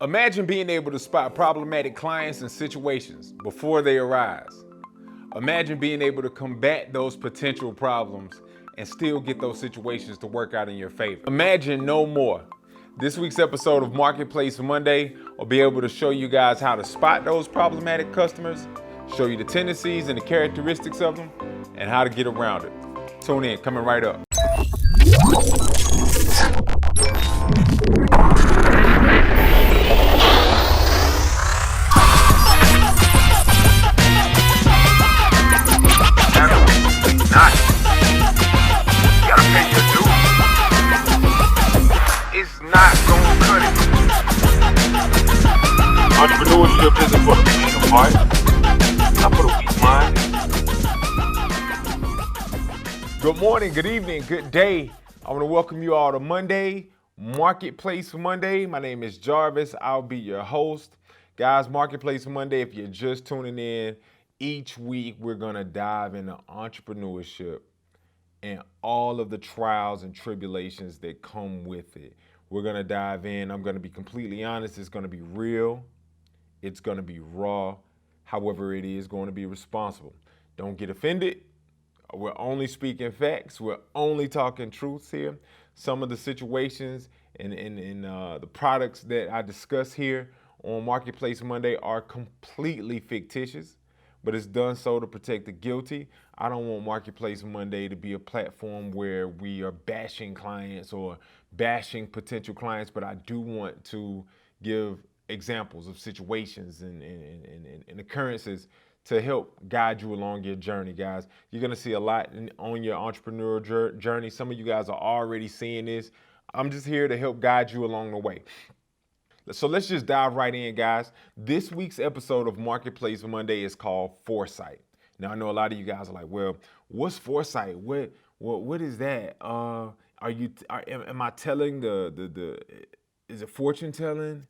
Imagine being able to spot problematic clients and situations before they arise. Imagine being able to combat those potential problems and still get those situations to work out in your favor. Imagine no more. This week's episode of Marketplace Monday will be able to show you guys how to spot those problematic customers, show you the tendencies and the characteristics of them, and how to get around it. Tune in, coming right up. Entrepreneurship isn't for the faint of heart, not for the weak mind. Good morning, good evening, good day. I want to welcome you all to Monday, Marketplace Monday. My name is Jarvis. I'll be your host. Guys, Marketplace Monday, if you're just tuning in, each week we're going to dive into entrepreneurship and all of the trials and tribulations that come with it. We're going to dive in. I'm going to be completely honest. It's going to be real. It's going to be raw. However, it is going to be responsible. Don't get offended. We're only speaking facts. We're only talking truths here. Some of the situations and the products that I discuss here on Marketplace Monday are completely fictitious, but it's done so to protect the guilty. I don't want Marketplace Monday to be a platform where we are bashing clients or bashing potential clients, but I do want to give examples of situations and occurrences to help guide you along your journey, guys. You're gonna see a lot on your entrepreneurial journey. Some of you guys are already seeing this. I'm just here to help guide you along the way. So let's just dive right in, guys. This week's episode of Marketplace Monday is called Foresight. Now, I know a lot of you guys are like, well, what's Foresight? What is that? Am I telling is it fortune telling?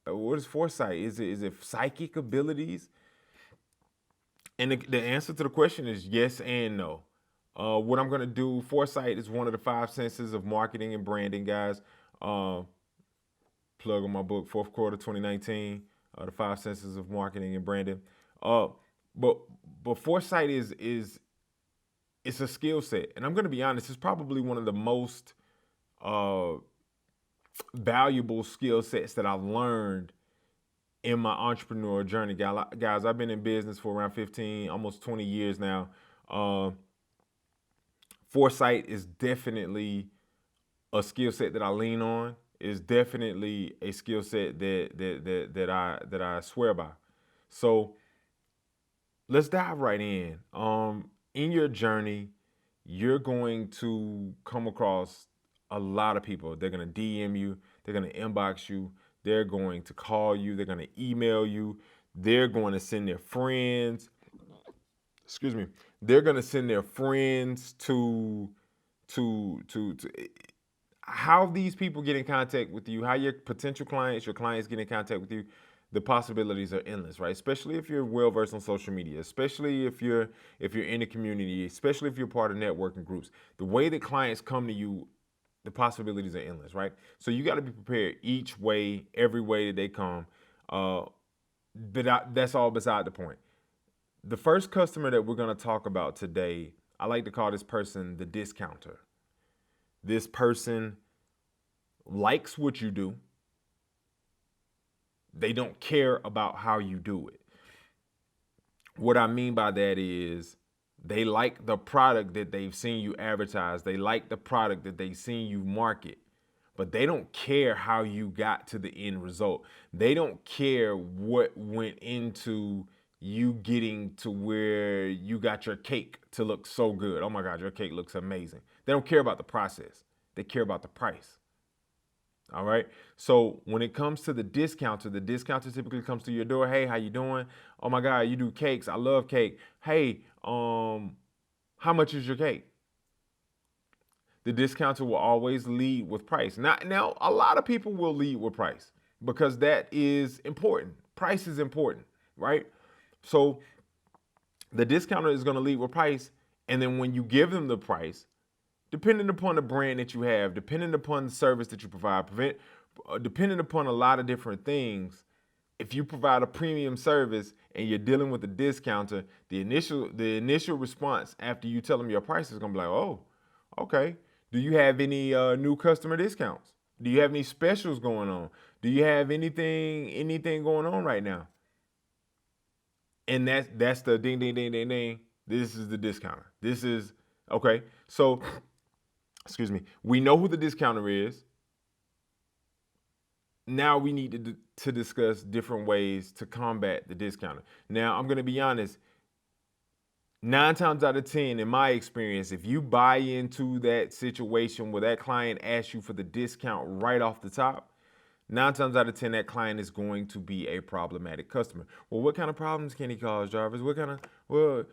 What is foresight? Is it psychic abilities? And the answer to the question is yes and no. What I'm going to do, foresight is one of the 5 senses of marketing and branding, guys. Plug on my book, fourth quarter 2019, the 5 senses of marketing and branding. But foresight is it's a skill set, and I'm going to be honest, it's probably one of the most valuable skill sets that I've learned in my entrepreneurial journey. Guys, I've been in business for around 15, almost 20 years now. Foresight is definitely a skill set that I lean on. Is definitely a skill set that I swear by. So let's dive right in. In your journey, you're going to come across a lot of people. They're going to DM you. They're going to inbox you. They're going to call you. They're going to email you. They're going to send their friends. They're going to send their friends to how these people get in contact with you, how your potential clients, your clients get in contact with you. The possibilities are endless, right? Especially if you're well versed on social media, especially if you're in the community, especially if you're part of networking groups. The way that clients come to you, the possibilities are endless, right? So you got to be prepared each way, every way that they come. That's all beside the point. The first customer that we're going to talk about today, I like to call this person the discounter. This person likes what you do. They don't care about how you do it. What I mean by that is they like the product that they've seen you advertise. They like the product that they've seen you market, but they don't care how you got to the end result. They don't care what went into you getting to where you got your cake to look so good. Oh my God, your cake looks amazing. They don't care about the process. They care about the price. All right. So when it comes to the discounter typically comes to your door. Hey, how you doing? Oh my God, you do cakes. I love cake. Hey, how much is your cake? The discounter will always lead with price. Now, a lot of people will lead with price because that is important. Price is important, right? So the discounter is going to lead with price. And then when you give them the price, depending upon the brand that you have, depending upon the service that you provide, depending upon a lot of different things, if you provide a premium service and you're dealing with a discounter, the initial response after you tell them your price is gonna be like, oh, okay. Do you have any new customer discounts? Do you have any specials going on? Do you have anything going on right now? And that's the ding ding ding ding ding. This is the discounter. This is okay. So, excuse me. We know who the discounter is. Now we need to discuss different ways to combat the discounter. Now, I'm going to be honest, 9 times out of 10, in my experience, if you buy into that situation where that client asks you for the discount right off the top, 9 times out of 10, that client is going to be a problematic customer. Well, what kind of problems can he cause, Jarvis? Well,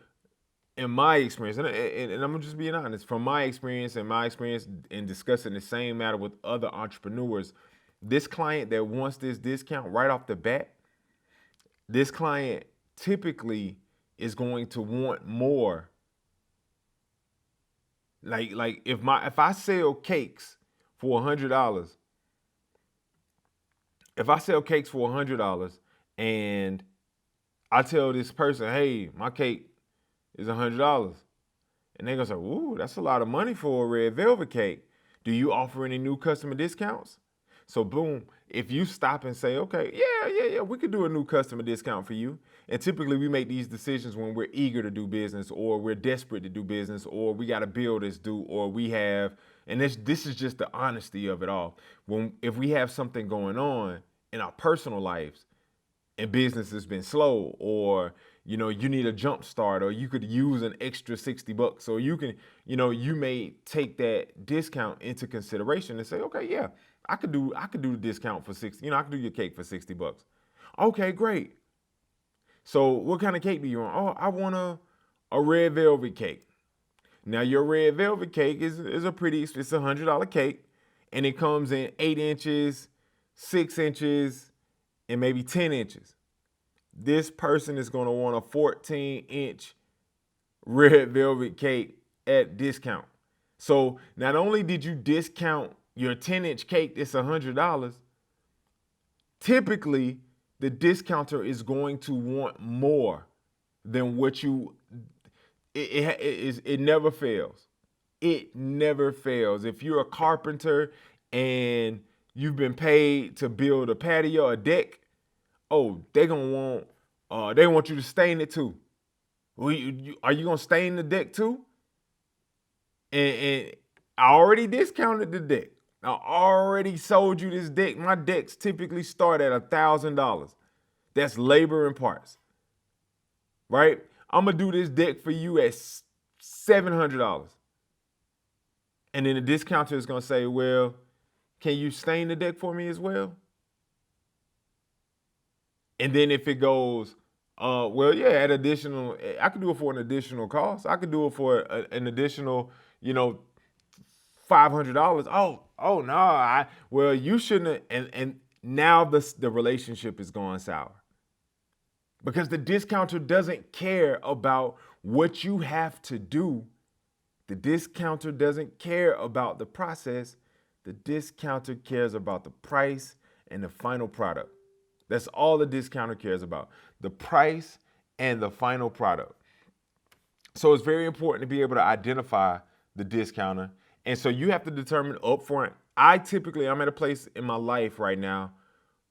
in my experience, and I'm just being honest, from my experience in discussing the same matter with other entrepreneurs, this client that wants this discount right off the bat, this client typically is going to want more. Like if I sell cakes for $100, if I sell cakes for $100 and I tell this person, hey, my cake is $100, and they're gonna say, ooh, that's a lot of money for a red velvet cake. Do you offer any new customer discounts? So boom, if you stop and say, okay, yeah, we could do a new customer discount for you. And typically we make these decisions when we're eager to do business, or we're desperate to do business, or we got a bill that's due, or we have, and this is just the honesty of it all. If we have something going on in our personal lives and business has been slow, or you need a jump start, or you could use an extra $60, or you may take that discount into consideration and say, okay, yeah, I could do the discount for 60, I could do your cake for $60. Okay, great. So what kind of cake do you want? Oh, I want a red velvet cake. Now your red velvet cake is it's $100 cake, and it comes in 8 inches, 6 inches, and maybe 10 inches. This person is going to want a 14-inch red velvet cake at discount. So not only did you discount your 10-inch cake that's $100, typically the discounter is going to want more than what it never fails. It never fails. If you're a carpenter and you've been paid to build a patio, a deck, oh, they want you to stain it too. Are you gonna stain the deck too? And I already discounted the deck. I already sold you this deck. My decks typically start at $1,000. That's labor and parts, right? I'm gonna do this deck for you at $700. And then the discounter is gonna say, well, can you stain the deck for me as well? And then if it goes, well, yeah, I could do it for an additional cost. I could do it for an additional, $500. Oh no, well, you shouldn't. And now the relationship is going sour because the discounter doesn't care about what you have to do. The discounter doesn't care about the process. The discounter cares about the price and the final product. That's all the discounter cares about, the price and the final product. So it's very important to be able to identify the discounter. And so you have to determine upfront. I'm at a place in my life right now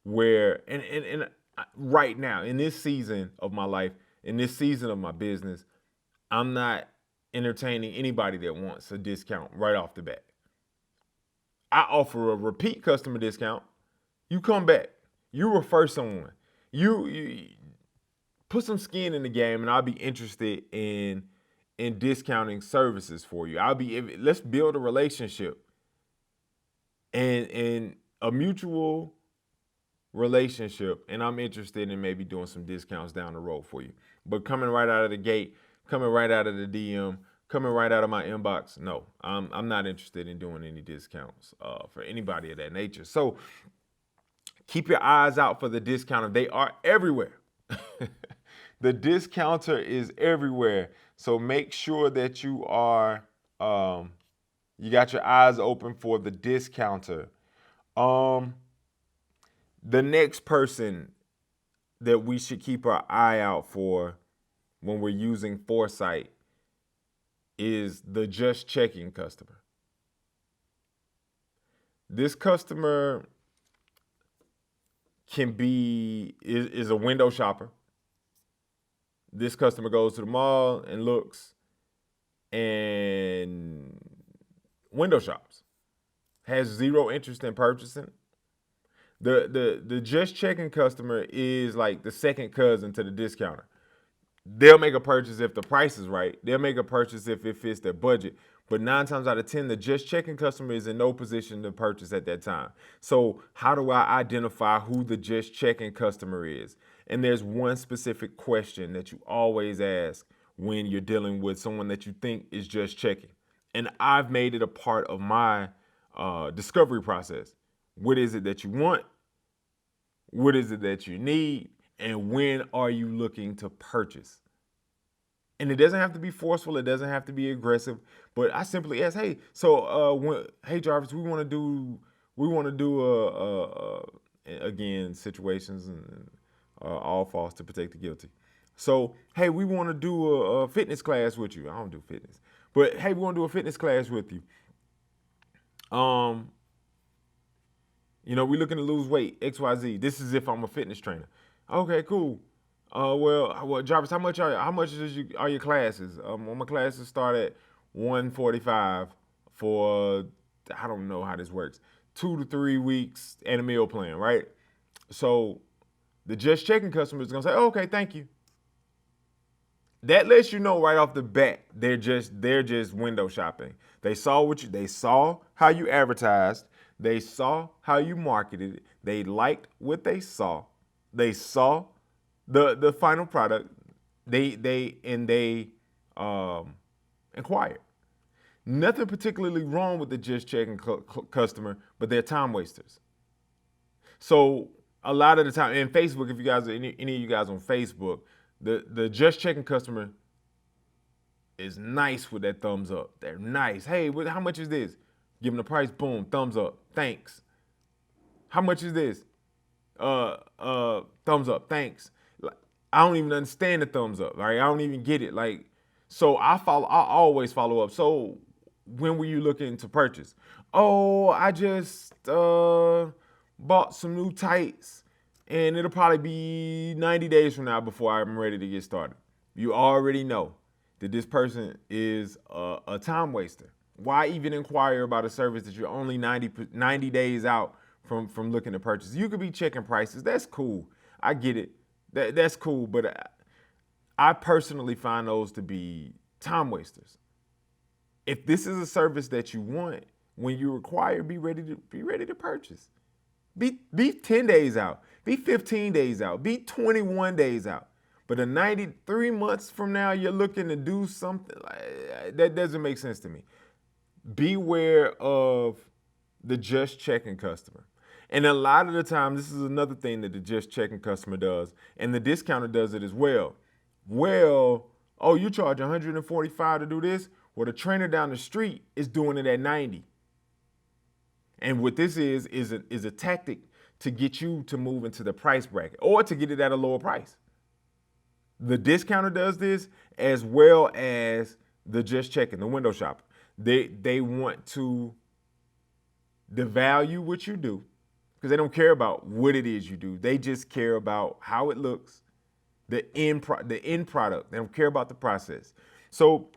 where, and right now, in this season of my life, in this season of my business, I'm not entertaining anybody that wants a discount right off the bat. I offer a repeat customer discount. You come back. You refer someone. You put some skin in the game, and I'll be interested in discounting services for you. Let's build a relationship and a mutual relationship, and I'm interested in maybe doing some discounts down the road for you. But coming right out of the gate, coming right out of the DM, coming right out of my inbox, no, I'm not interested in doing any discounts for anybody of that nature. So keep your eyes out for the discounter. They are everywhere. The discounter is everywhere. So make sure that you got your eyes open for the discounter. The next person that we should keep our eye out for when we're using Foresight is the just checking customer. This customer is a window shopper. This customer goes to the mall and looks and window shops. Has zero interest in purchasing. The just checking customer is like the second cousin to the discounter. They'll make a purchase if the price is right. They'll make a purchase if it fits their budget. But 9 times out of 10, the just checking customer is in no position to purchase at that time. So how do I identify who the just checking customer is? And there's one specific question that you always ask when you're dealing with someone that you think is just checking. And I've made it a part of my discovery process. What is it that you want? What is it that you need? And when are you looking to purchase? And it doesn't have to be forceful. It doesn't have to be aggressive. But I simply ask, hey, hey Jarvis, again, situations and all false to protect the guilty. So hey, we want to do a fitness class with you. I don't do fitness, but hey, we want to do a fitness class with you. We're looking to lose weight, XYZ. This is if I'm a fitness trainer. Okay, cool. Well, Jarvis, how much are your classes? My classes start at 145 for I don't know how this works. 2 to 3 weeks and a meal plan, right? So the just checking customer is gonna say, okay, thank you. That lets you know right off the bat they're just window shopping. They saw how you advertised, they saw how you marketed it, they liked what they saw the final product, they inquired. Nothing particularly wrong with the just checking customer, but they're time wasters. So a lot of the time in Facebook, if you guys are any of you guys on Facebook, the just checking customer is nice with that thumbs up. They're nice. Hey, how much is this? Give them the price. Boom, thumbs up. Thanks. How much is this? Thumbs up. Thanks. I don't even understand the thumbs up. Like I don't even get it. Like, so I always follow up. So when were you looking to purchase? Oh, I just bought some new tights, and it'll probably be 90 days from now before I'm ready to get started. You already know that this person is a time waster. Why even inquire about a service that you're only 90 days out from looking to purchase? You could be checking prices. That's cool. I get it. That's cool. But I personally find those to be time wasters. If this is a service that you want, when you require, be ready to purchase. Be 10 days out. Be 15 days out. Be 21 days out. But 93 months from now, you're looking to do something that doesn't make sense to me. Beware of the just checking customer. And a lot of the time, this is another thing that the just checking customer does, and the discounter does it as well. Well, oh, you charge $145 to do this? Well, the trainer down the street is doing it at 90. And what this is a tactic to get you to move into the price bracket or to get it at a lower price. The discounter does this as well as the just checking, the window shopper. They want to devalue what you do because they don't care about what it is you do. They just care about how it looks, the end product. They don't care about the process. So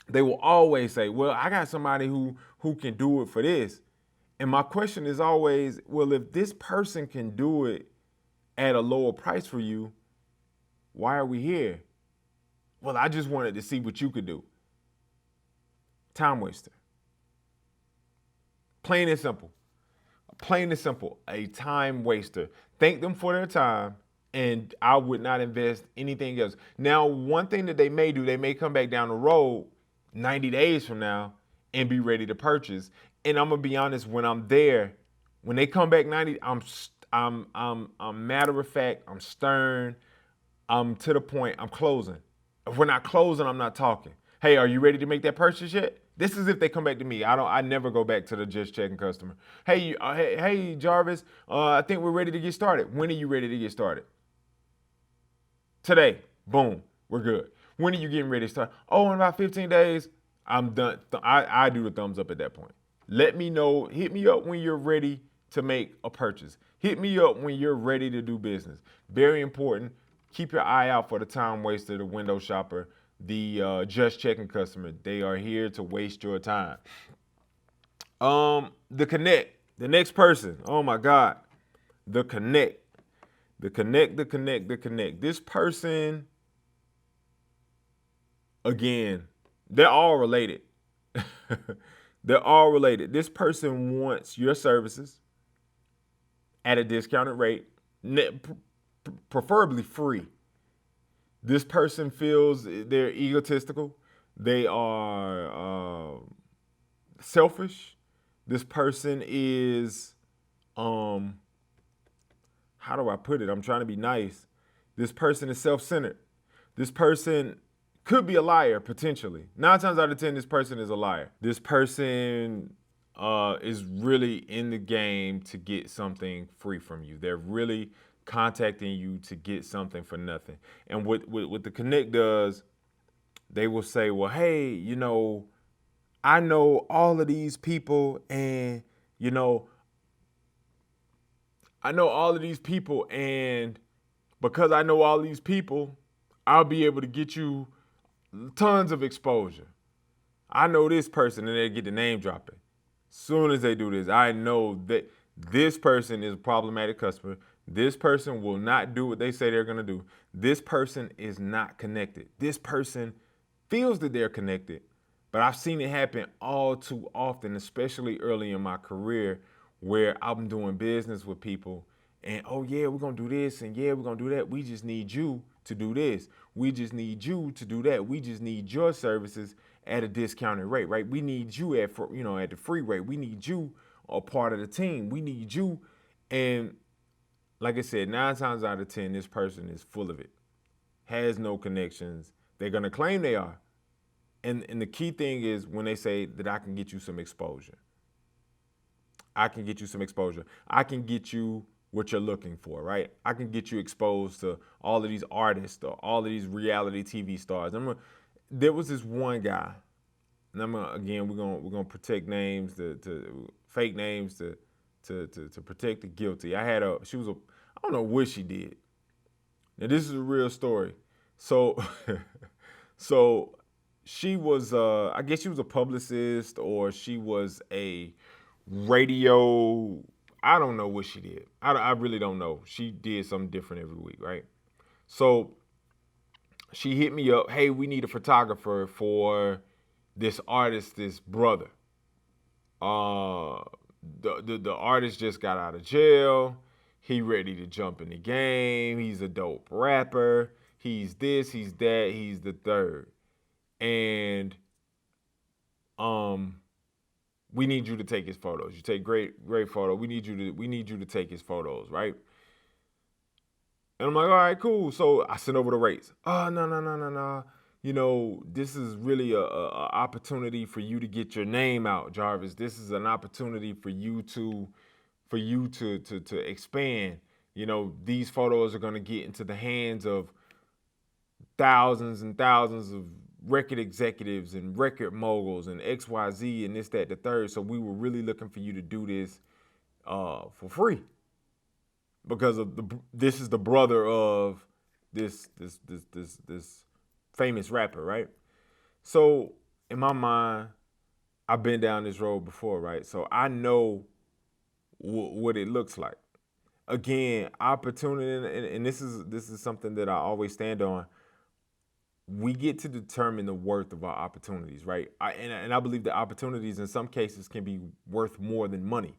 they will always say, well, I got somebody who can do it for this. And my question is always, well, if this person can do it at a lower price for you, why are we here? Well, I just wanted to see what you could do. Time waster. Plain and simple. Plain and simple. A time waster. Thank them for their time, and I would not invest anything else. Now, one thing that they may do, they may come back down the road 90 days from now and be ready to purchase. And I'm gonna be honest, when I'm there, when they come back 90, I'm matter of fact, I'm stern, I'm to the point, I'm closing. If we're not closing, I'm not talking. Hey, are you ready to make that purchase yet? This is if they come back to me. I never go back to the just checking customer. Hey, Jarvis. I think we're ready to get started. When are you ready to get started? Today. Boom. We're good. When are you getting ready to start? Oh, in about 15 days. I'm done. I do the thumbs up at that point. Let me know. Hit me up when you're ready to make a purchase. Hit me up when you're ready to do business. Very important. Keep your eye out for the time waster, the window shopper, the just checking customer. They are here to waste your time. The connect, the next person. Oh my God, the connect, the connect, the connect, the connect. This person, again, they're all related. They're all related. This person wants your services at a discounted rate, preferably free. This person feels they're egotistical. They are selfish. This person is, how do I put it? I'm trying to be nice. This person is self-centered. This person could be a liar, potentially. 9 times out of 10, this person is a liar. This person is really in the game to get something free from you. They're really contacting you to get something for nothing. And what the Connect does, they will say, well, hey, I know all of these people and, I know all of these people, and because I know all these people, I'll be able to get you tons of exposure. I know this person, and they get the name dropping. Soon as they do this, I know that this person is a problematic customer. This person will not do what they say they're going to do. This person is not connected. This person feels that they're connected, but I've seen it happen all too often, especially early in my career, where I'm doing business with people and, oh yeah, we're going to do this, and yeah, we're going to do that. We just need you to do this. We just need you to do that. We just need your services at a discounted rate, right? We need you at the free rate. We need you a part of the team. We need you. And like I said, 9 times out of 10, this person is full of it, has no connections. They're going to claim they are. And the key thing is when they say that I can get you some exposure. I can get you some exposure. I can get you what you're looking for, right? I can get you exposed to all of these artists or all of these reality TV stars. There was this one guy, and we're gonna protect names, to fake names to protect the guilty. I don't know what she did. Now this is a real story. So so she was I guess she was a publicist, or she was a radio. I don't know what she did. I really don't know. She did something different every week, right? So she hit me up. Hey, we need a photographer for this artist, this brother. The artist just got out of jail. He ready to jump in the game. He's a dope rapper. He's this, he's that, he's the third. And we need you to take his photos. You take great photo. We need you to take his photos, right? And I'm like, all right, cool. So I sent over the rates. Oh, no. This is really a opportunity for you to get your name out, Jarvis. This is an opportunity for you to expand. These photos are gonna get into the hands of thousands and thousands of record executives and record moguls and XYZ and this, that, the third. So we were really looking for you to do this for free, because this is the brother of this famous rapper, right? So in my mind, I've been down this road before, right? So I know what it looks like. Again, opportunity, and this is something that I always stand on. We get to determine the worth of our opportunities, right? I believe that opportunities in some cases can be worth more than money.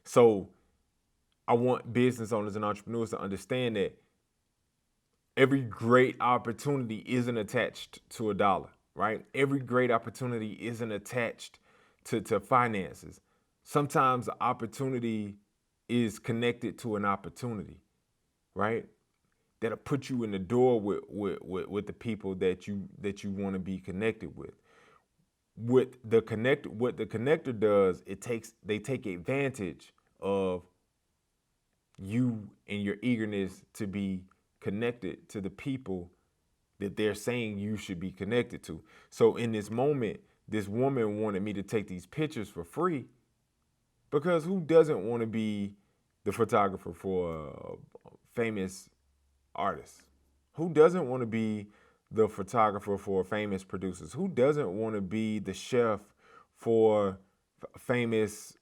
So I want business owners and entrepreneurs to understand that every great opportunity isn't attached to a dollar, right? Every great opportunity isn't attached to finances. Sometimes opportunity is connected to an opportunity, right? That'll put you in the door with the people that you want to be connected with. what the connector does, they take advantage of you and your eagerness to be connected to the people that they're saying you should be connected to. So in this moment, this woman wanted me to take these pictures for free because who doesn't want to be the photographer for a famous artist? Who doesn't want to be the photographer for famous producers? Who doesn't want to be the chef for famous,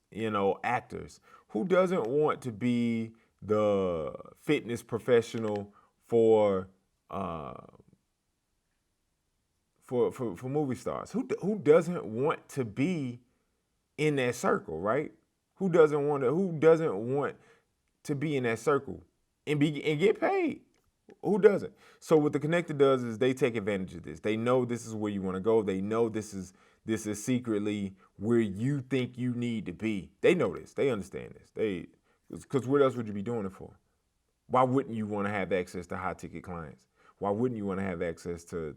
actors? Who doesn't want to be the fitness professional for for movie stars? Who doesn't want to be in that circle, right? Who doesn't want to be in that circle and get paid? Who doesn't? So what the connector does is they take advantage of this. They know this is where you want to go. They know this is secretly where you think you need to be. They know this. They understand this. Because what else would you be doing it for? Why wouldn't you want to have access to high ticket clients? Why wouldn't you want to have access to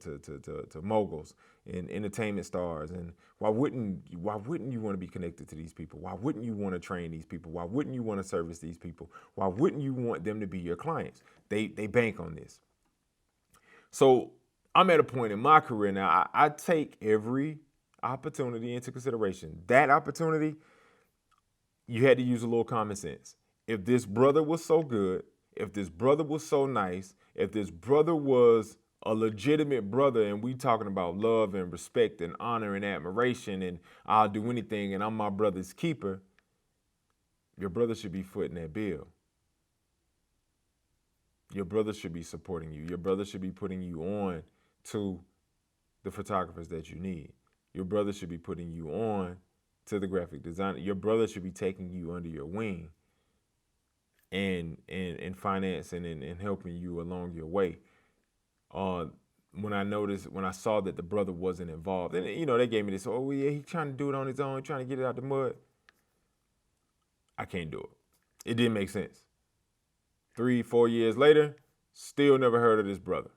moguls and entertainment stars? And why wouldn't you want to be connected to these people? Why wouldn't you want to train these people? Why wouldn't you want to service these people? Why wouldn't you want them to be your clients? They bank on this. So I'm at a point in my career now. I take every opportunity into consideration. That opportunity, you had to use a little common sense. If this brother was so good, if this brother was so nice, if this brother was a legitimate brother and we talking about love and respect and honor and admiration and I'll do anything and I'm my brother's keeper, your brother should be footing that bill. Your brother should be supporting you. Your brother should be putting you on to the photographers that you need. Your brother should be putting you on to the graphic designer. Your brother should be taking you under your wing and financing and helping you along your way. When I saw that the brother wasn't involved, and they gave me this, oh yeah, he's trying to do it on his own, trying to get it out the mud. I can't do it. It didn't make sense. 3-4 years later, still never heard of this brother.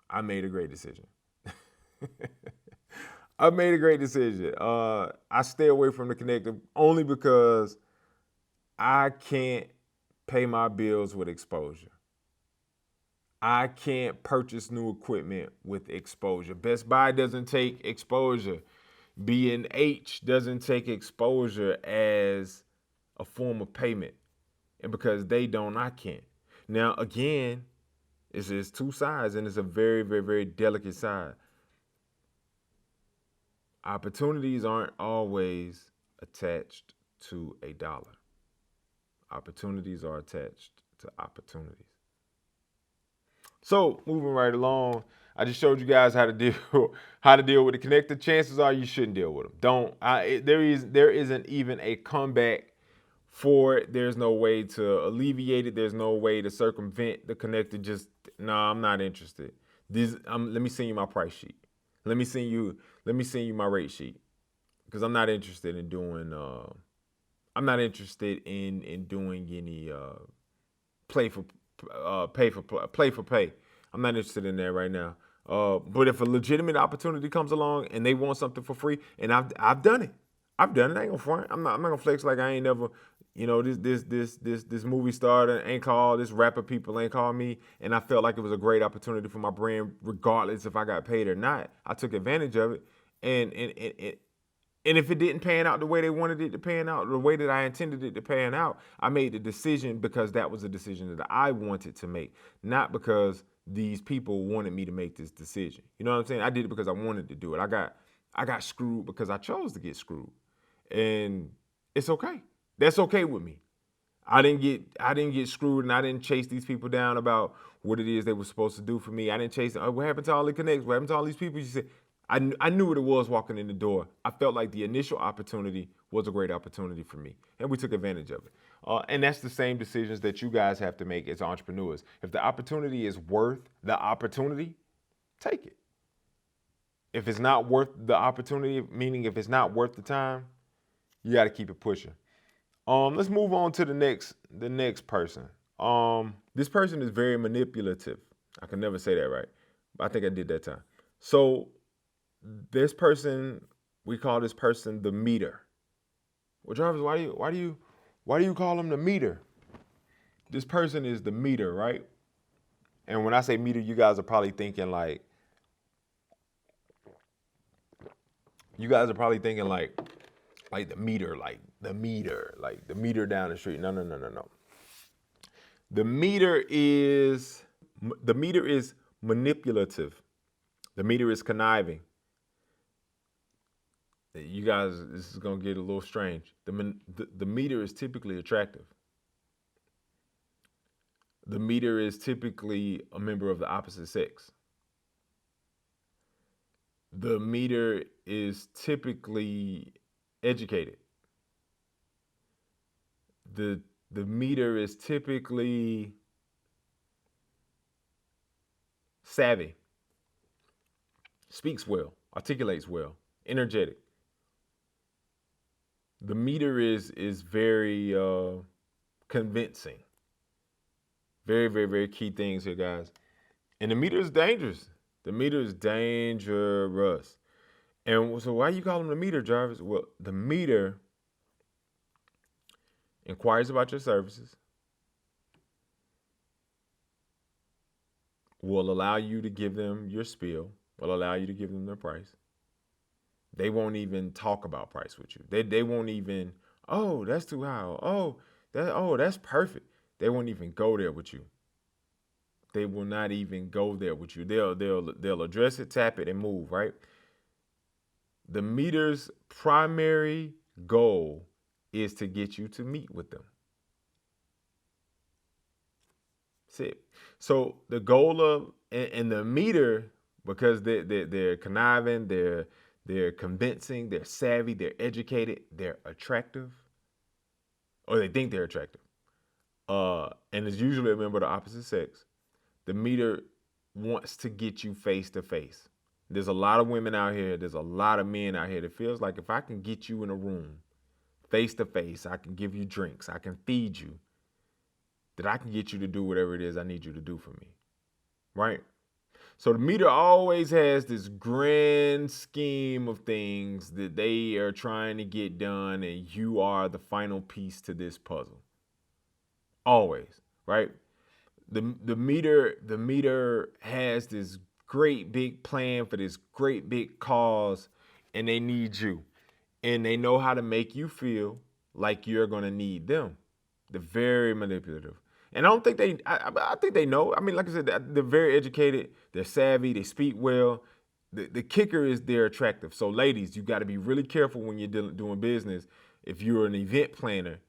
I made a great decision. I made a great decision. I stay away from the connector only because I can't pay my bills with exposure. I can't purchase new equipment with exposure. Best Buy doesn't take exposure. B&H doesn't take exposure as a form of payment. And because they don't, I can't. Now, again, it's two sides, and it's a very, very, very delicate side. Opportunities aren't always attached to a dollar. Opportunities are attached to opportunities. So, moving right along, I just showed you guys how to deal with the connector. Chances are you shouldn't deal with them. There isn't even a comeback for it. There's no way to alleviate it. There's no way to circumvent the connector. I'm not interested. Let me send you my price sheet. Let me send you my rate sheet, because I'm not interested in doing. I'm not interested in doing any play for pay. I'm not interested in that right now. But if a legitimate opportunity comes along and they want something for free, and I've done it. I ain't gonna front. I'm not gonna flex like I ain't never. This movie star ain't called, this rapper people ain't called me, and I felt like it was a great opportunity for my brand, regardless if I got paid or not. I took advantage of it, and if it didn't pan out the way they wanted it to pan out, the way that I intended it to pan out, I made the decision because that was a decision that I wanted to make, not because these people wanted me to make this decision. You know what I'm saying? I did it because I wanted to do it. I got screwed because I chose to get screwed, and it's okay. That's okay with me. I didn't get screwed, and I didn't chase these people down about what it is they were supposed to do for me. I didn't chase them. Oh, what happened to all the connects? What happened to all these people? You said, I knew what it was walking in the door. I felt like the initial opportunity was a great opportunity for me, and we took advantage of it. And that's the same decisions that you guys have to make as entrepreneurs. If the opportunity is worth the opportunity, take it. If it's not worth the opportunity, meaning if it's not worth the time, you got to keep it pushing. Let's move on to the next person. This person is very manipulative. I can never say that right, but I think I did that time. So this person, we call this person the meter. Well, Jarvis, why do you call him the meter? This person is the meter, right? And when I say meter, you guys are probably thinking like the meter down the street. No, no, no, no, no. The meter is the meter is manipulative. The meter is conniving. You guys, this is gonna get a little strange. The meter is typically attractive. The meter is typically a member of the opposite sex. The meter is typically educated. The meter is typically savvy, speaks well, articulates well, energetic. The meter is very convincing. Very, very, very key things here, guys. And the meter is dangerous. The meter is dangerous. And so why you call him the meter, Jarvis? Well, the meter inquires about your services, will allow you to give them your spiel, will allow you to give them their price. They won't even talk about price with you. They won't even, oh, that's too high. That's perfect. They won't even go there with you. They will not even go there with you. They'll address it, tap it, and move, right? The meter's primary goal is to get you to meet with them. That's it. So the goal of and the meter, because they're conniving, they're convincing, they're savvy, they're educated, they're attractive, or they think they're attractive. And it's usually a member of the opposite sex. The meter wants to get you face to face. There's a lot of women out here, there's a lot of men out here that feels like if I can get you in a room face to face, I can give you drinks, I can feed you, that I can get you to do whatever it is I need you to do for me, right? So the meter always has this grand scheme of things that they are trying to get done, and you are the final piece to this puzzle. Always, right? The meter has this great big plan for this great big cause, and they need you. And they know how to make you feel like you're gonna need them. They're very manipulative. And I don't think I think they know. I mean, like I said, they're very educated, they're savvy, they speak well. The kicker is they're attractive. So ladies, you got to be really careful when you're doing business. If you're an event planner,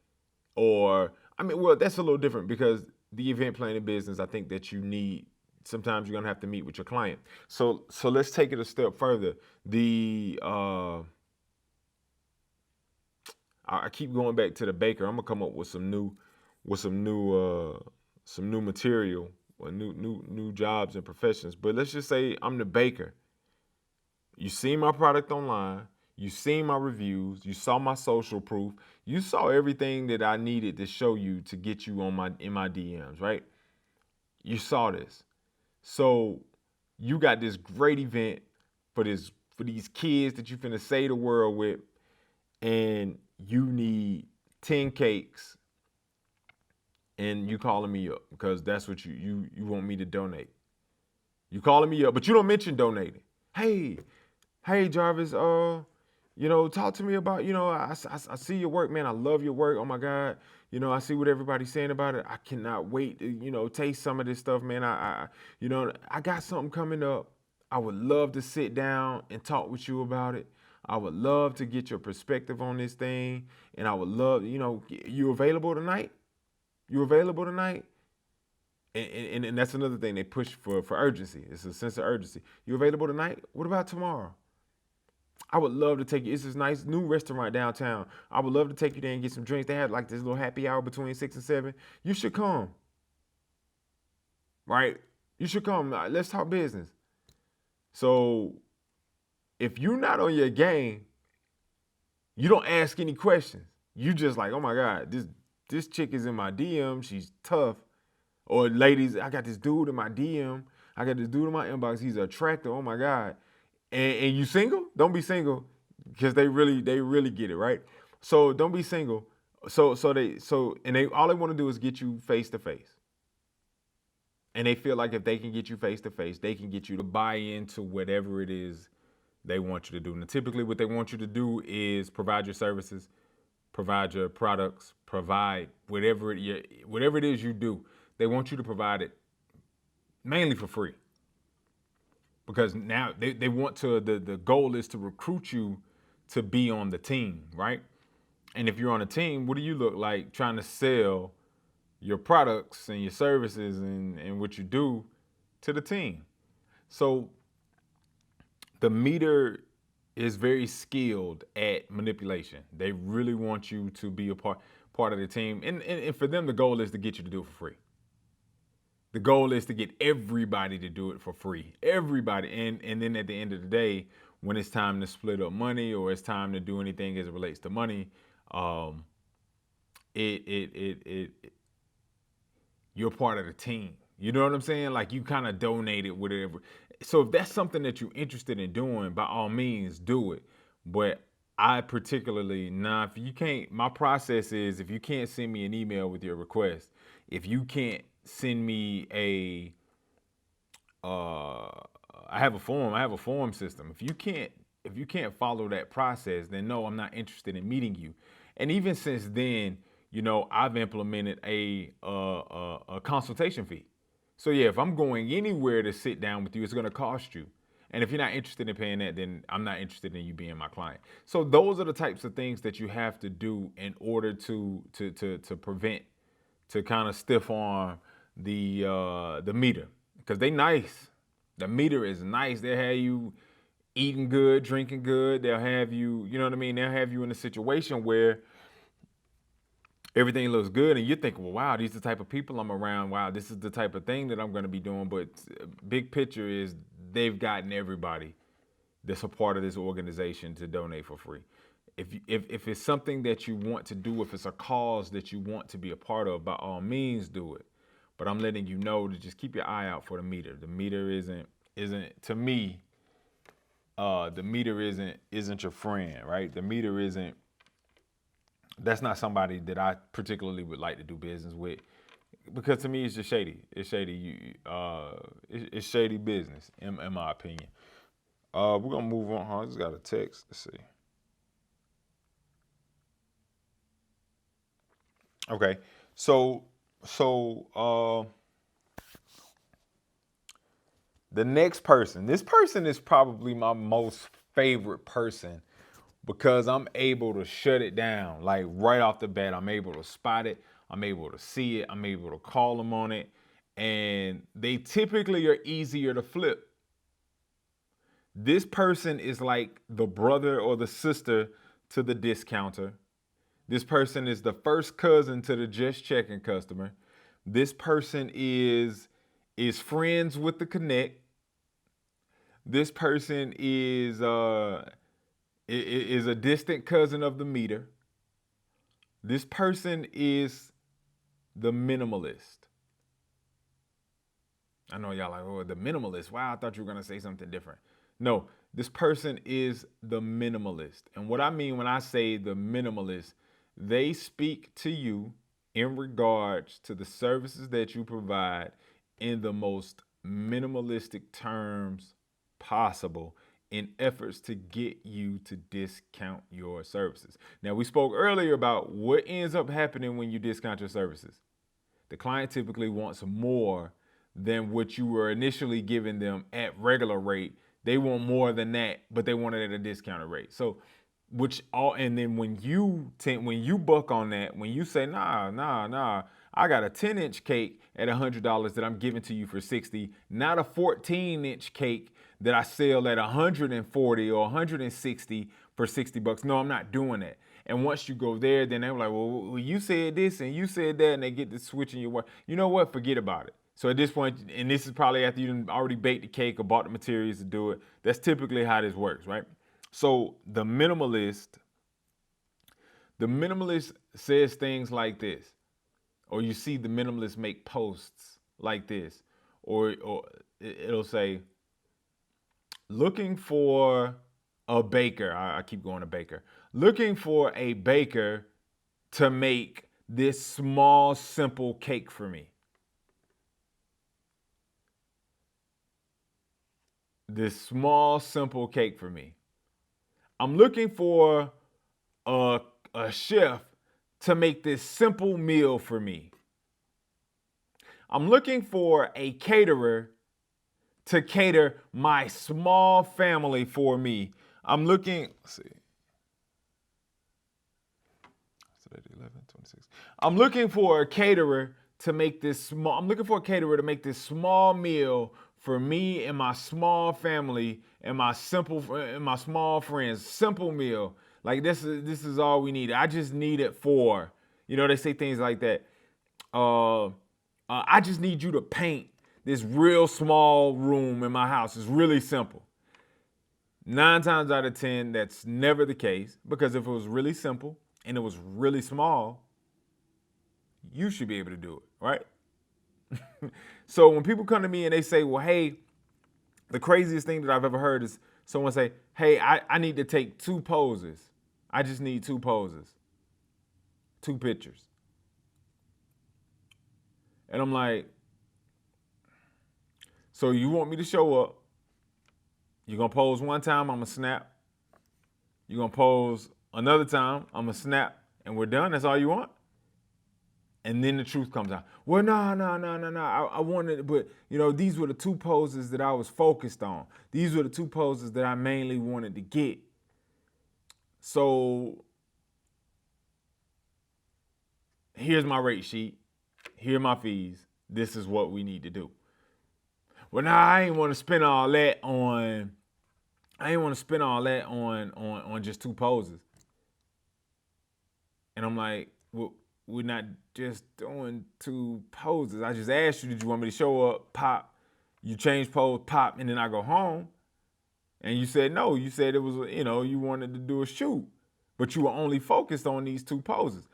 or I mean, well, that's a little different because the event planning business, I think that you need, sometimes you're gonna have to meet with your client. So let's take it a step further. I keep going back to the baker. I'm gonna come up with some new material or new jobs and professions. But let's just say I'm the baker. You seen my product online, you seen my reviews, you saw my social proof, you saw everything that I needed to show you to get you in my DMs, right? You saw this. So you got this great event for these kids that you finna say the world with, and you need 10 cakes, and you calling me up because that's what you want me to donate. You calling me up, but you don't mention donating. Hey, Jarvis, talk to me about, I see your work, man. I love your work. Oh my God. I see what everybody's saying about it. I cannot wait to, taste some of this stuff, man. I got something coming up. I would love to sit down and talk with you about it. I would love to get your perspective on this thing. And I would love, you available tonight? You available tonight? And that's another thing they push for urgency. It's a sense of urgency. You available tonight? What about tomorrow? I would love to take you. It's this nice new restaurant downtown. I would love to take you there and get some drinks. They have like this little happy hour between 6 and 7. You should come. Right? You should come. Let's talk business. So if you're not on your game, you don't ask any questions. You just like, oh my God, this chick is in my DM. She's tough. Or ladies, I got this dude in my DM. I got this dude in my inbox. He's attractive. Oh my God. And you single? Don't be single because they really get it, right? So don't be single. They all they want to do is get you face to face. And they feel like if they can get you face to face, they can get you to buy into whatever it is they want you to do. And typically what they want you to do is provide your services, provide your products, provide whatever it is you do. They want you to provide it mainly for free. Because now they want to the goal is to recruit you to be on the team, right? And if you're on a team, what do you look like trying to sell your products and your services and what you do to the team? So the meter is very skilled at manipulation. They really want you to be a part of the team. And for them, the goal is to get you to do it for free. The goal is to get everybody to do it for free. Everybody. And then at the end of the day, when it's time to split up money or it's time to do anything as it relates to money, you're part of the team. You know what I'm saying? Like you kind of donated whatever. So if that's something that you're interested in doing, by all means do it. But I particularly, if you can't, my process is if you can't send me an email with your request, if you can't send me I have a form system. If you can't follow that process, then no, I'm not interested in meeting you. And even since then, I've implemented a consultation fee. So yeah, if I'm going anywhere to sit down with you, it's going to cost you. And if you're not interested in paying that, then I'm not interested in you being my client. So those are the types of things that you have to do in order to prevent, to kind of stiff arm the meter, because they nice. The meter is nice. They'll have you eating good, drinking good. They'll have you, you know what I mean? They'll have you in a situation where everything looks good and you're thinking, well, wow, these are the type of people I'm around. Wow, this is the type of thing that I'm going to be doing. But big picture is they've gotten everybody that's a part of this organization to donate for free. If it's something that you want to do, if it's a cause that you want to be a part of, by all means do it. But I'm letting you know to just keep your eye out for the meter. The meter isn't to me. The meter isn't your friend, right? The meter isn't. That's not somebody that I particularly would like to do business with, because to me it's just shady. It's shady. It's shady business, in my opinion. We're gonna move on. I just got a text. Let's see. Okay, so the next person. This person is probably my most favorite person because I'm able to shut it down. Like right off the bat, I'm able to spot it. I'm able to see it. I'm able to call them on it. And they typically are easier to flip. This person is like the brother or the sister to the discounter. This person is the first cousin to the just checking customer. This person is friends with the connect. This person is a distant cousin of the meter. This person is the minimalist. I know y'all like, oh, the minimalist. Wow, I thought you were gonna say something different. No, this person is the minimalist. And what I mean when I say the minimalist, they speak to you in regards to the services that you provide in the most minimalistic terms possible in efforts to get you to discount your services. Now, we spoke earlier about what ends up happening when you discount your services. The client typically wants more than what you were initially giving them at regular rate. They want more than that, but they want it at a discounted rate. So and then when you buck on that, when you say nah, I got a 10-inch cake at $100 that I'm giving to you for 60, not a 14-inch cake that I sell at 140 or 160 for $60. No, I'm not doing that. And once you go there, then they're like, well, you said this and you said that, and they get to switching your work. You know what? Forget about it. So at this point, and this is probably after you already baked the cake or bought the materials to do it. That's typically how this works, right? So the minimalist says things like this, or you see the minimalist make posts like this, or it'll say, looking for a baker. I keep going to baker. Looking for a baker to make this small, simple cake for me. This small, simple cake for me. I'm looking for a, a chef to make this simple meal for me. I'm looking for a caterer to cater my small family for me. I'm looking, let's see. I'm looking for a caterer to make this small, I'm looking for a caterer to make this small meal for me and my small family and my small friends. Simple meal. Like this is all we need. I just need it for, they say things like that. I just need you to paint this real small room in my house. It's really simple. 9 times out of 10, that's never the case, because if it was really simple and it was really small, you should be able to do it, right? So when people come to me and they say, well, hey, the craziest thing that I've ever heard is someone say, hey, I need to take 2 poses. I just need 2 poses, 2 pictures. And I'm like, so you want me to show up? You're going to pose one time, I'm going to snap. You're going to pose another time, I'm going to snap, and we're done? That's all you want? And then the truth comes out. Well, no. I wanted, but, these were the 2 poses that I was focused on. These were the 2 poses that I mainly wanted to get. So here's my rate sheet. Here are my fees. This is what we need to do. Well, now I ain't want to spend all that on just 2 poses. And I'm like, well, we're not just doing 2 poses. I just asked you, did you want me to show up, pop, you change pose, pop, and then I go home? And you said no. You said it was, you wanted to do a shoot, but you were only focused on these 2 poses.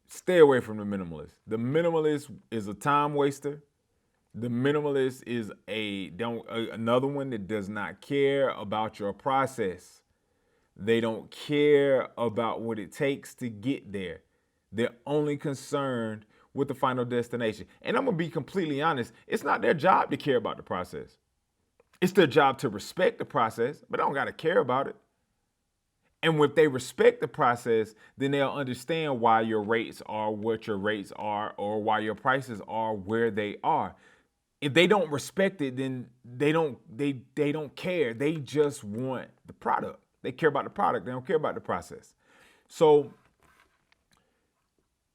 Stay away from the minimalist. The minimalist is a time waster. The minimalist is another one that does not care about your process. They don't care about what it takes to get there. They're only concerned with the final destination. And I'm going to be completely honest. It's not their job to care about the process. It's their job to respect the process, but they don't got to care about it. And if they respect the process, then they'll understand why your rates are what your rates are, or why your prices are where they are. If they don't respect it, then they don't care. They just want the product. They care about the product. They don't care about the process. So,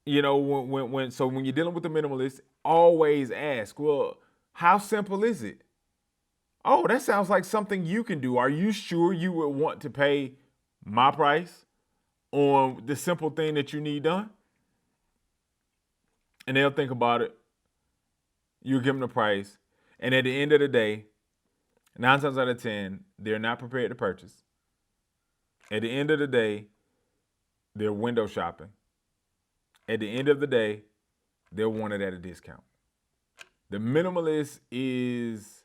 when you're dealing with the minimalist, always ask, well, how simple is it? Oh, that sounds like something you can do. Are you sure you would want to pay my price on the simple thing that you need done? And they'll think about it. You give them the price. And at the end of the day, 9 times out of 10, they're not prepared to purchase. At the end of the day, they're window shopping. At the end of the day, they'll want it at a discount. The minimalist is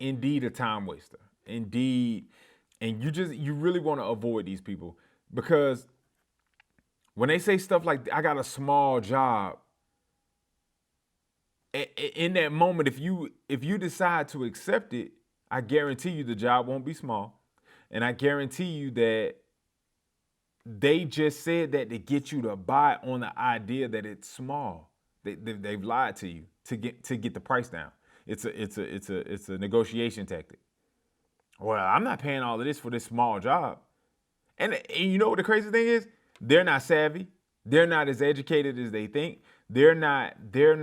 indeed a time waster. Indeed. And you really want to avoid these people, because when they say stuff like, I got a small job, in that moment, if you decide to accept it, I guarantee you the job won't be small. And I guarantee you that they just said that to get you to buy on the idea that it's small. They've lied to you to get the price down. It's a negotiation tactic. Well, I'm not paying all of this for this small job. And you know what the crazy thing is? They're not savvy. They're not as educated as they think. They're not as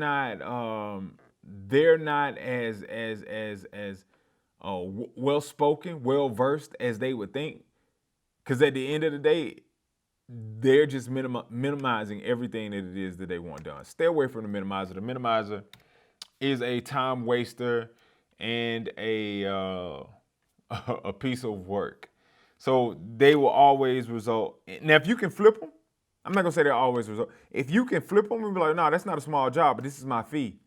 well spoken, well versed as they would think. Because at the end of the day, they're just minimizing everything that it is that they want done. Stay away from the minimizer. The minimizer is a time waster and a piece of work. So they will always result. Now, if you can flip them, I'm not gonna say they always result. If you can flip them and be like, no, that's not a small job, but this is my fee.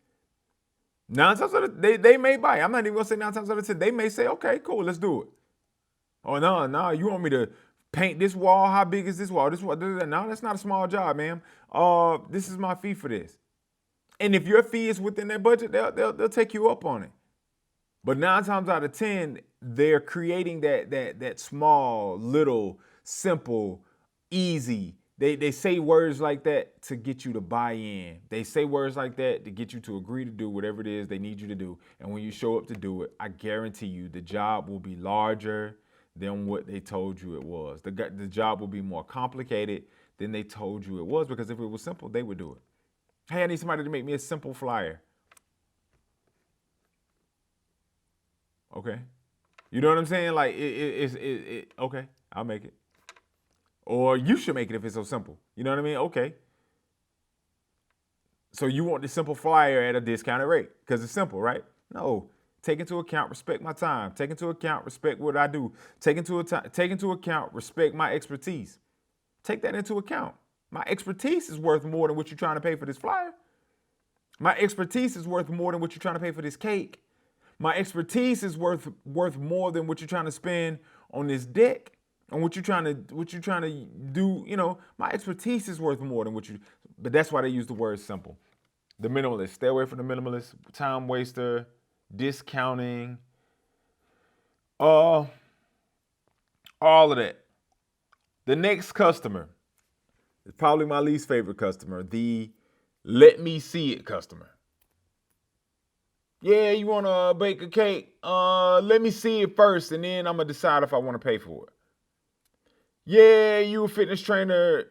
Nine times out of they may buy. I'm not even gonna say 9 times out of 10. They may say, okay, cool, let's do it. Oh no, you want me to paint this wall? How big is this wall? This wall? No, that's not a small job, ma'am. This is my fee for this. And if your fee is within their budget, they'll take you up on it. But 9 times out of 10, they're creating that small, little, simple, easy. They say words like that to get you to buy in. They say words like that to get you to agree to do whatever it is they need you to do. And when you show up to do it, I guarantee you the job will be larger than what they told you it was. The job will be more complicated than they told you it was, because if it was simple, they would do it. Hey, I need somebody to make me a simple flyer. Okay. You know what I'm saying? Like, okay, I'll make it. Or you should make it if it's so simple. You know what I mean? Okay. So you want the simple flyer at a discounted rate because it's simple, right? No. Take into account, respect my time. Take into account, respect what I do. Take into account, respect my expertise. Take that into account. My expertise is worth more than what you're trying to pay for this flyer. My expertise is worth more than what you're trying to pay for this cake. My expertise is worth more than what you're trying to spend on this deck, and what you're trying to do. You know, my expertise is worth more than what you. But that's why they use the word simple. The minimalist. Stay away from the minimalist. Time waster. Discounting. All of that. The next customer is probably my least favorite customer. The let me see it customer. Yeah, you want to bake a cake? Let me see it first, and then I'm gonna decide if I want to pay for it. Yeah, you a fitness trainer.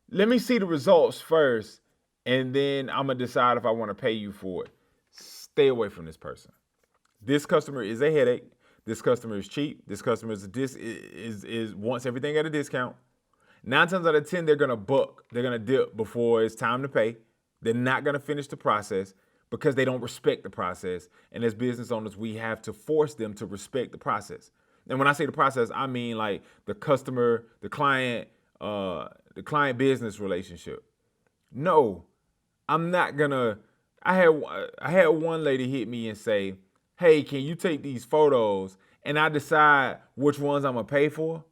Let me see the results first, and then I'm gonna decide if I want to pay you for it. Stay away from this person. This customer is a headache. This customer is cheap. This customer is wants everything at a discount. 9 times out of 10, they're gonna buck. They're gonna dip before it's time to pay. They're not gonna finish the process because they don't respect the process. And as business owners, we have to force them to respect the process. And when I say the process, I mean like the customer, the client business relationship. No, I'm not gonna. I had one lady hit me and say, "Hey, can you take these photos and I decide which ones I'm gonna pay for?"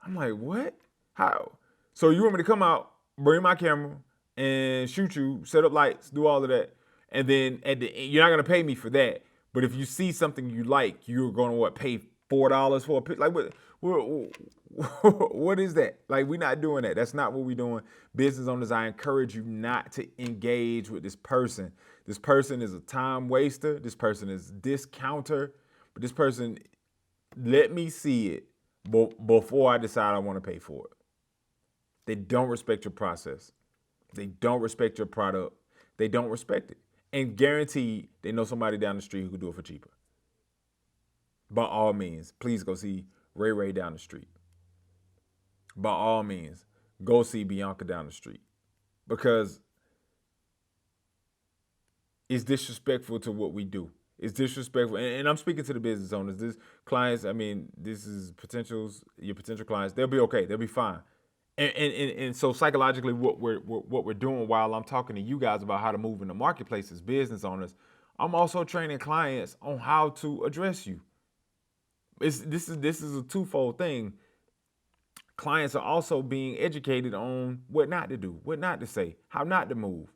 I'm like, "What? How? So you want me to come out, bring my camera, and shoot you, set up lights, do all of that, and then at the end, you're not gonna pay me for that. But if you see something you like, you're gonna pay $4 for a picture? Like what is that? Like, we're not doing that. That's not what we're doing. Business owners, I encourage you not to engage with this person. This person is a time waster. This person is a discounter. But this person, let me see it before I decide I want to pay for it. They don't respect your process. They don't respect your product. They don't respect it. And guaranteed, they know somebody down the street who can do it for cheaper. By all means, please go see Ray down the street. By all means, go see Bianca down the street. Because it's disrespectful to what we do. It's disrespectful. And I'm speaking to the business owners. This clients, I mean, this is your potential clients. They'll be okay. They'll be fine. And so psychologically, what we're doing while I'm talking to you guys about how to move in the marketplace as business owners, I'm also training clients on how to address you. This is a twofold thing. Clients are also being educated on what not to do, what not to say, how not to move.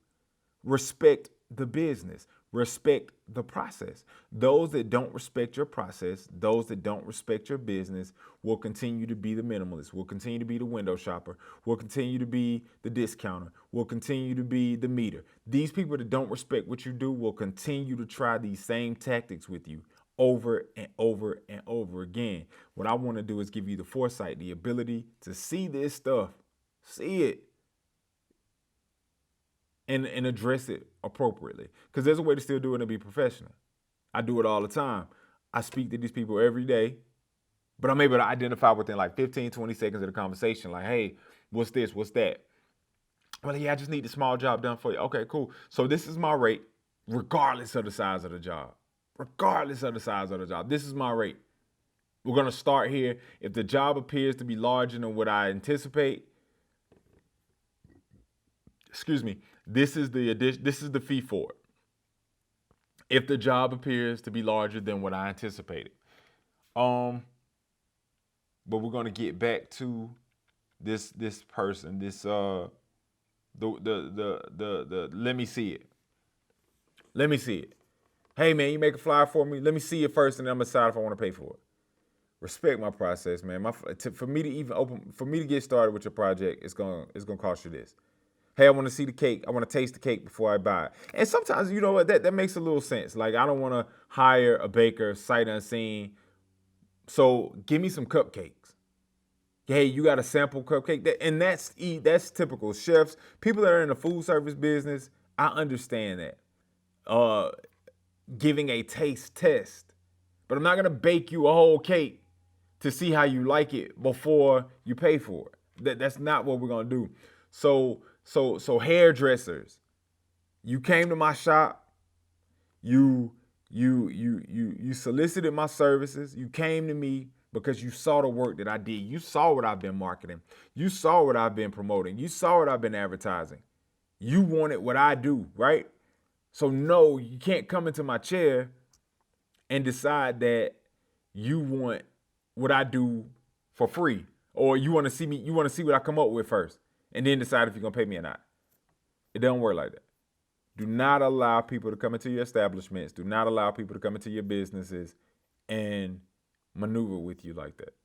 Respect the business. Respect the process. Those that don't respect your process, those that don't respect your business, will continue to be the minimalist, will continue to be the window shopper, will continue to be the discounter, will continue to be the meter. These people that don't respect what you do will continue to try these same tactics with you over and over and over again. What I want to do is give you the foresight, the ability to see this stuff, see it, and address it appropriately. Because there's a way to still do it and be professional. I do it all the time. I speak to these people every day, but I'm able to identify within like 15, 20 seconds of the conversation, like, hey, what's this? What's that? Well, yeah, I just need the small job done for you. Okay, cool. So this is my rate, regardless of the size of the job. Regardless of the size of the job. This is my rate. We're going to start here. If the job appears to be larger than what I anticipate, excuse me, this is the addition, this is the fee for it. If the job appears to be larger than what I anticipated. But we're gonna get back to this person, this the let me see it. Let me see it. Hey man, you make a flyer for me? Let me see it first and then I'm gonna decide if I want to pay for it. Respect my process, man. For me to even for me to get started with your project, it's gonna cost you this. Hey, I want to see the cake. I want to taste the cake before I buy it. And sometimes, you know what, that makes a little sense. Like, I don't want to hire a baker sight unseen. So give me some cupcakes. Hey, you got a sample cupcake? And that's typical. Chefs, people that are in the food service business, I understand that. Giving a taste test. But I'm not gonna bake you a whole cake to see how you like it before you pay for it. That's not what we're gonna do. So hairdressers, you came to my shop, you solicited my services, you came to me because you saw the work that I did. You saw what I've been marketing. You saw what I've been promoting. You saw what I've been advertising. You wanted what I do, right? So no, you can't come into my chair and decide that you want what I do for free, or you want to see what I come up with first, and then decide if you're gonna pay me or not. It doesn't work like that. Do not allow people to come into your establishments. Do not allow people to come into your businesses and maneuver with you like that.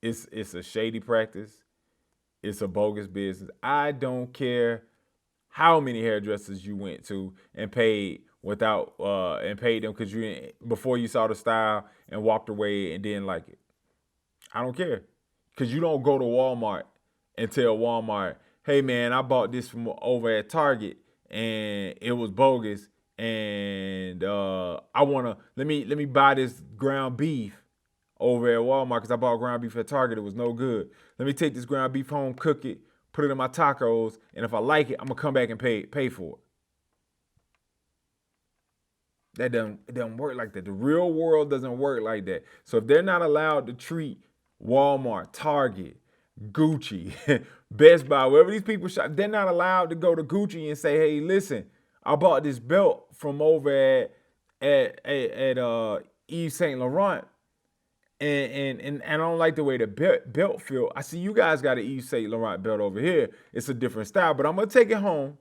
It's a shady practice. It's a bogus business. I don't care how many hairdressers you went to and paid and paid them because before you saw the style and walked away and didn't like it. I don't care, because you don't go to Walmart and tell Walmart, hey man, I bought this from over at Target and it was bogus, and I wanna let me buy this ground beef over at Walmart because I bought ground beef at Target. It was no good. Let me take this ground beef home, cook it, put it in my tacos, and if I like it, I'm gonna come back and pay for it. It doesn't work like that. The real world doesn't work like that. So if they're not allowed to treat Walmart, Target, Gucci, Best Buy, wherever these people shop, they're not allowed to go to Gucci and say, hey, listen, I bought this belt from over at Yves Saint Laurent, and I don't like the way the belt feel. I see you guys got an Yves Saint Laurent belt over here. It's a different style, but I'm gonna take it home.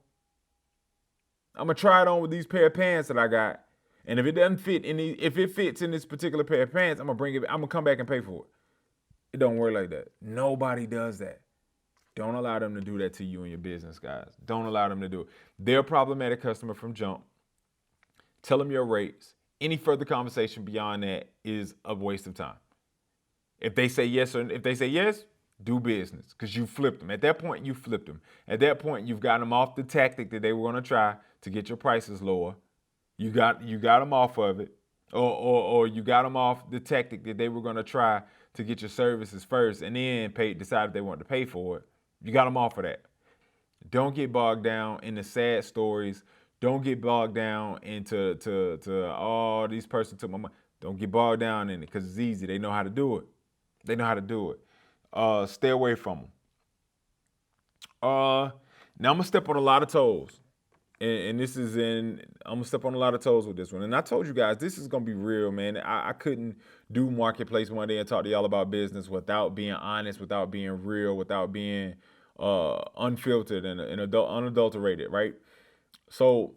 I'm gonna try it on with these pair of pants that I got. And if it doesn't fit if it fits in this particular pair of pants, I'm gonna come back and pay for it. It don't work like that. Nobody does that. Don't allow them to do that to you and your business, guys. Don't allow them to do it. They're a problematic customer from jump. Tell them your rates. Any further conversation beyond that is a waste of time. If they say yes, do business, because you flipped them. At that point, you flipped them. At that point, you've gotten them off the tactic that they were going to try to get your prices lower. You got them off of it, or you got them off the tactic that they were going to try to get your services first, and then decided they wanted to pay for it. You got them off of that. Don't get bogged down in the sad stories. Don't get bogged down into these person took my money. Don't get bogged down in it, because it's easy. They know how to do it. Stay away from them. Now I'm gonna step on a lot of toes. And I'm gonna step on a lot of toes with this one. And I told you guys, this is gonna be real, man. I couldn't do Marketplace one day and talk to y'all about business without being honest, without being real, without being unfiltered and unadulterated, right? So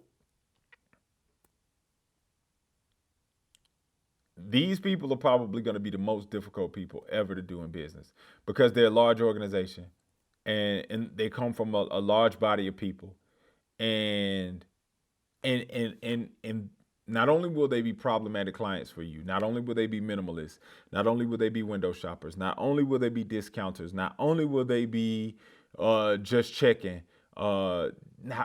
these people are probably gonna be the most difficult people ever to do in business, because they're a large organization and they come from a large body of people. And not only will they be problematic clients for you, not only will they be minimalists, not only will they be window shoppers, not only will they be discounters, not only will they be just checking, not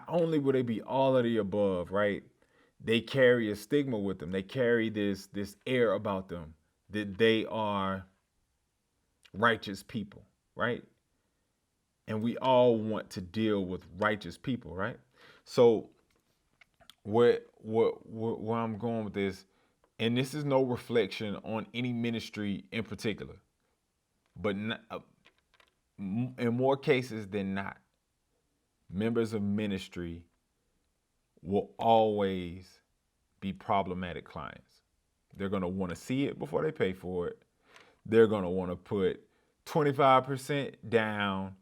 only will they be all of the above, right? They carry a stigma with them. They carry this air about them that they are righteous people, right? And we all want to deal with righteous people, right? So where I'm going with this, and this is no reflection on any ministry in particular, but in more cases than not, members of ministry will always be problematic clients. They're going to want to see it before they pay for it. They're going to want to put 25% down,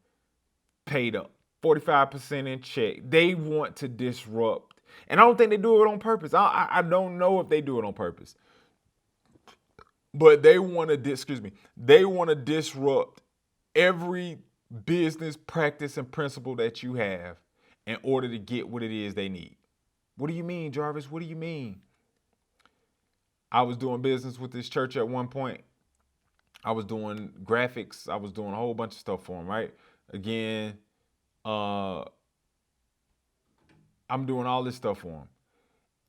paid up 45% in check. They want to disrupt. And I don't think they do it on purpose. I don't know if they do it on purpose. But they want to, they want to disrupt every business practice and principle that you have in order to get what it is they need. What do you mean, Jarvis? What do you mean? I was doing business with this church at one point. I was doing graphics. I was doing a whole bunch of stuff for them, right? Again, I'm doing all this stuff for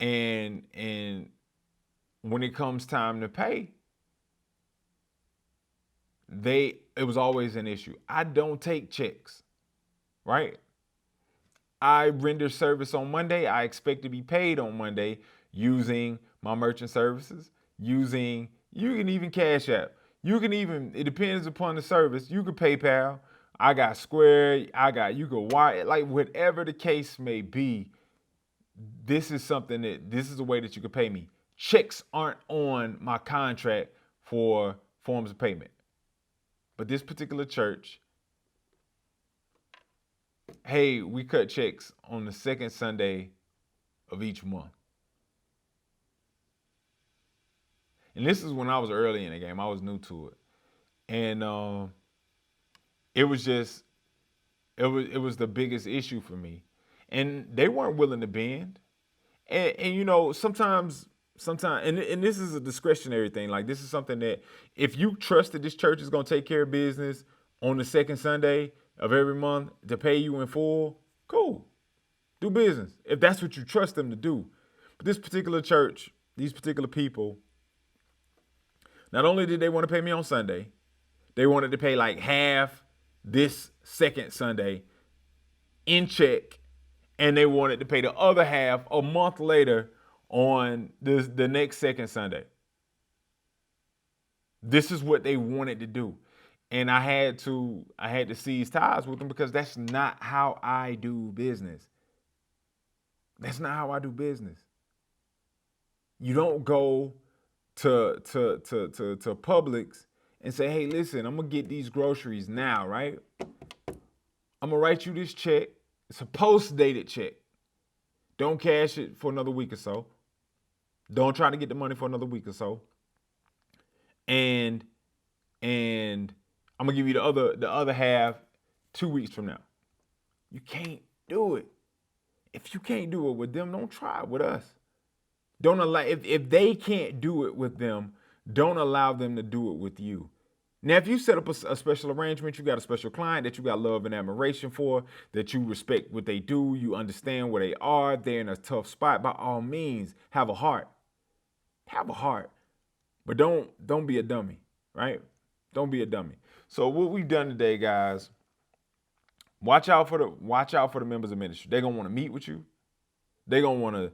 them. And when it comes time to pay, it was always an issue. I don't take checks, right? I render service on Monday. I expect to be paid on Monday using my merchant services, you can even Cash App. It depends upon the service. You can PayPal. I got Square. You can wire, like whatever the case may be. This is a way that you can pay me. Checks aren't on my contract for forms of payment. But this particular church, hey, we cut checks on the second Sunday of each month. And this is when I was early in the game. I was new to it. And it was the biggest issue for me. And they weren't willing to bend. And sometimes, and this is a discretionary thing. Like, this is something that if you trust that this church is going to take care of business on the second Sunday of every month to pay you in full, cool. Do business if that's what you trust them to do. But this particular church, these particular people, not only did they want to pay me on Sunday, they wanted to pay like half this second Sunday in check, and they wanted to pay the other half a month later on the next second Sunday. This is what they wanted to do. And I had to seize ties with them because that's not how I do business. That's not how I do business. You don't go to Publix and say, hey, listen, I'm gonna get these groceries now, right? I'm gonna write you this check. It's a post-dated check. Don't cash it for another week or so. Don't try to get the money for another week or so. And I'm gonna give you the other half 2 weeks from now. You can't do it. If you can't do it with them, don't try it with us. Don't allow, if they can't do it with them, don't allow them to do it with you. Now, if you set up a special arrangement, you got a special client that you got love and admiration for, that you respect what they do, you understand where they are, they're in a tough spot, by all means, have a heart. Have a heart. But don't be a dummy, right? Don't be a dummy. So what we've done today, guys, watch out for the members of ministry. They're gonna want to meet with you. They're gonna want to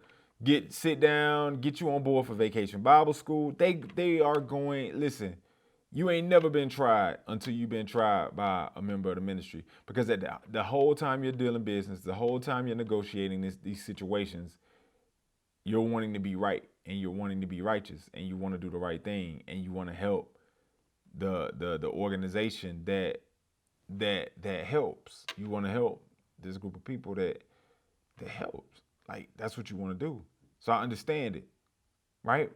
sit down, get you on board for Vacation Bible School. They are going, listen, you ain't never been tried until you've been tried by a member of the ministry. Because the whole time you're dealing business, the whole time you're negotiating these situations, you're wanting to be right and you're wanting to be righteous and you want to do the right thing and you want to help the organization that helps. You want to help this group of people that helps. Like, that's what you want to do. So I understand it, right?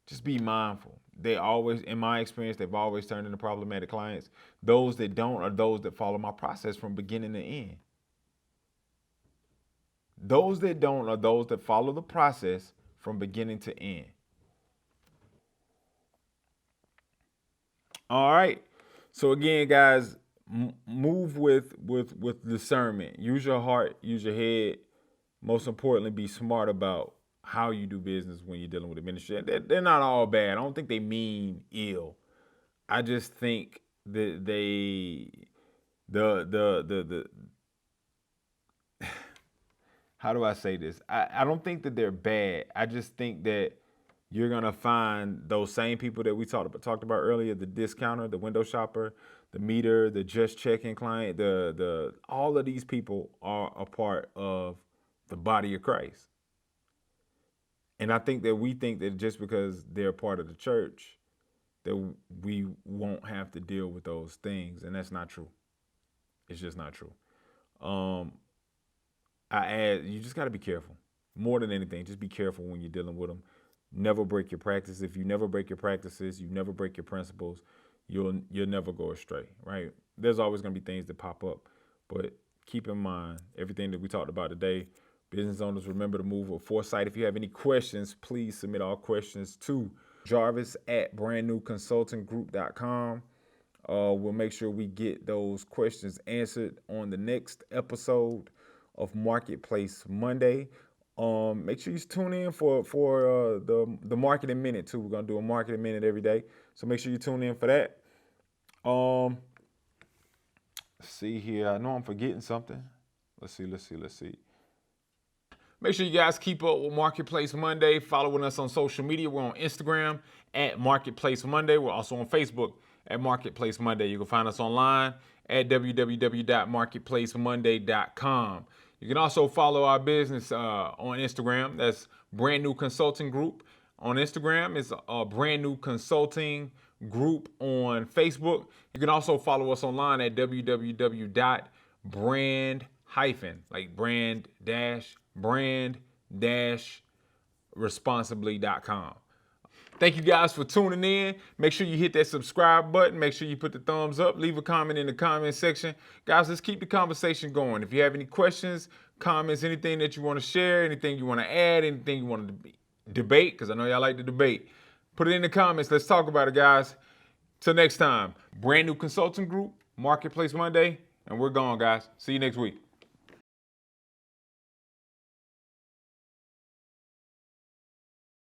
Just be mindful. They always, in my experience, they've always turned into problematic clients. Those that don't are those that follow my process from beginning to end. Those that don't are those that follow the process from beginning to end. All right. So again, guys, move with discernment. Use your heart, use your head. Most importantly, be smart about how you do business when you're dealing with the ministry. They're not all bad. I don't think they mean ill. I just think that how do I say this? I don't think that they're bad. I just think that you're gonna find those same people that we talked about earlier, the discounter, the window shopper, the meter, the just checking client, the all of these people are a part of the body of Christ. And I think that we think that just because they're part of the church, that we won't have to deal with those things, and that's not true. It's just not true. Um, you just got to be careful. More than anything, just be careful when you're dealing with them. Never break your practice. If you never break your practices, you never break your principles, you'll never go astray, right? There's always going to be things that pop up, but keep in mind everything that we talked about today. Business owners, remember to move with foresight. If you have any questions, please submit all questions to Jarvis at brandnewconsultinggroup.com. We'll make sure we get those questions answered on the next episode of Marketplace Monday. Make sure you tune in for the marketing minute too. We're gonna do a marketing minute every day, so make sure you tune in for that. See here, I know I'm forgetting something. Let's see. Make sure you guys keep up with Marketplace Monday, following us on social media. We're on Instagram at Marketplace Monday. We're also on Facebook at Marketplace Monday. You can find us online at www.marketplacemonday.com. You can also follow our business on Instagram. That's Brand New Consulting Group on Instagram. It's Brand New Consulting Group on Facebook. You can also follow us online at brand-responsibly.com. Thank you guys for tuning in. Make sure you hit that subscribe button. Make sure you put the thumbs up. Leave a comment in the comment section. Guys, let's keep the conversation going. If you have any questions, comments, anything that you want to share, anything you want to add, anything you want to debate, because I know y'all like to debate, put it in the comments. Let's talk about it, guys. Till next time, Brand New Consulting Group, Marketplace Monday, and we're gone, guys. See you next week.